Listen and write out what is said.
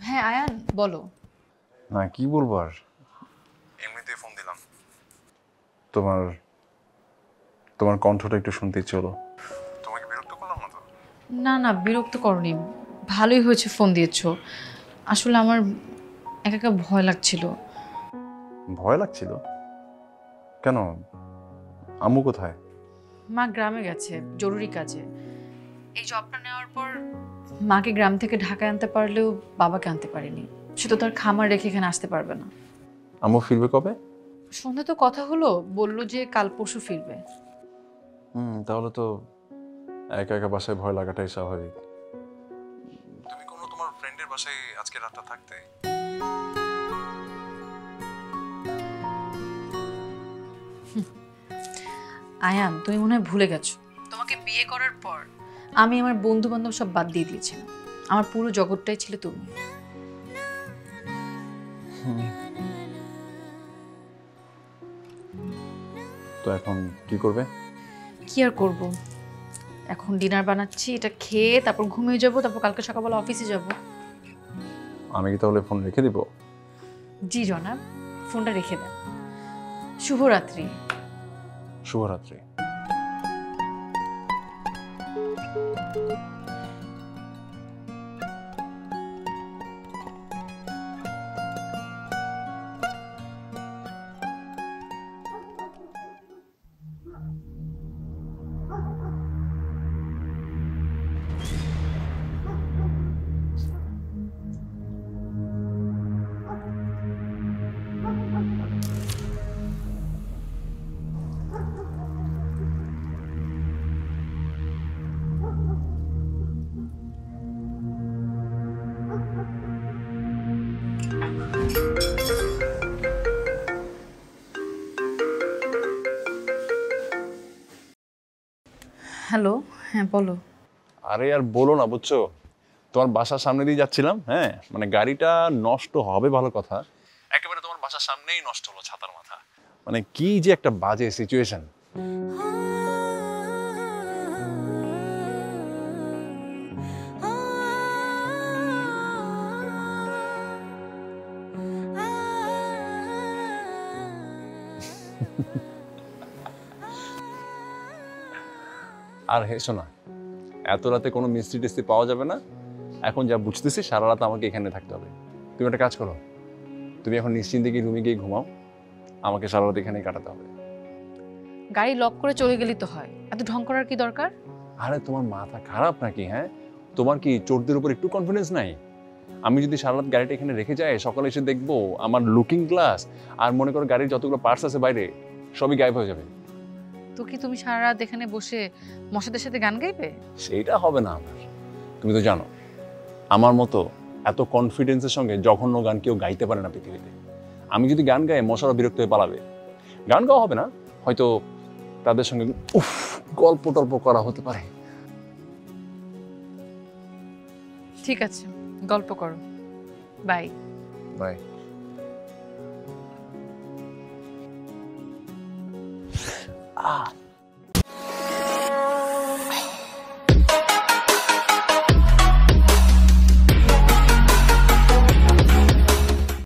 হ্যাঁ আয়ান বলো। না কি বলবো আর, এমনিতেই ফোন দিলাম। তোমার তোমার কণ্ঠটা একটু শুনতে ইচ্ছে হলো। তোমাকে বিরক্ত করলাম না তো? না না, বিরক্ত করনি, ভালোই হয়েছে ফোন দিয়েছো। আসলে আমার একা একা ভয় লাগছিল। ভয় লাগছিল কেন? আম্মু কোথায়? মা গ্রামে গেছে জরুরি কাজে। এই জবটা নেওয়ার পর মাকে গ্রাম থেকে ঢাকায় আনতে পারলেও বাবাকে আনতে পারিনি। সে তো তার খামার রেখে এখানে আসতে পারবে না। আম্মু ফিরবে কবে? সন্ধ্যা তো কথা হলো, বললো যে কাল পরশু ফিরবে। তাহলে তো একা একা বাসায় ভয় লাগাটাই স্বাভাবিক। তুমি কোনো তোমার ফ্রেন্ডের বাসায় আজকে রাতটা থাকতে? আয়ান তুমি মনে হয় ভুলে গেছো, তোমাকে বিয়ে করার পর আমি আমার বন্ধু বান্ধব সব বাদ দিয়ে দিয়েছিলাম। আমার পুরো জগৎটাই ছিল তুমি। তো এখন কি করবে? কি আর করব, এখন ডিনার বানাচ্ছি, এটা খেয়ে তারপর ঘুমিয়ে যাব, তারপর কালকে সকালবেলা অফিসে যাব। আমি কি তাহলে ফোন রেখে দিব? জি জনাব, ফোনটা রেখে দেন। শুভরাত্রি। শুভরাত্রি। হ্যালো, হ্যাঁ বলো। আরে আর বলো না, বুঝছো, তোমার বাসার সামনে দিয়ে যাচ্ছিলাম, হ্যাঁ মানে গাড়িটা নষ্ট হবে ভালো কথা, একেবারে তোমার বাসার সামনেই নষ্ট হলো ছাতার মাথা। মানে কি যে একটা বাজে সিচুয়েশন। আর হেসো না, এত রাতে কোনো মিষ্টি টিষ্টি পাওয়া যাবে না। এখন যা বুঝতেছি সারা রাত আমাকে এখানে থাকতে হবে। তুমি একটা কাজ করো, তুমি এখন নিশ্চিন্তে গিয়ে রুমে গিয়ে ঘুমাও, আমাকে সারা রাত এখানেই কাটাতে হবে। গাড়ি লক করে চলে গেলেই তো হয়, এত ঢং করার কি দরকার? আরে তোমার মাথা খারাপ নাকি? হ্যাঁ, তোমার কি চোরদের উপর একটু কনফিডেন্স নাই? আমি যদি সারা রাত গাড়িটা এখানে রেখে যাই, সকালে এসে দেখবো আমার লুকিং গ্লাস আর মনে করো গাড়ির যতগুলো পার্টস আছে বাইরে সবই গায়েব হয়ে যাবে। তো কি তুমি সারা রাত এখানে বসে মশাদের সাথে গান গাইবে? সেইটা হবে না আমার। তুমি তো জানো আমার মতো এত কনফিডেন্সের সঙ্গে জঘন্য গান কেউ গাইতে পারে না পৃথিবীতে। আমি যদি গান গাই মশারা বিরক্ত হয়ে পালাবে। গান গাওয়া হবে না, হয়তো তাদের সঙ্গে গল্প টল্প করা হতে পারে। ঠিক আছে, গল্প করো। Bye bye. আহ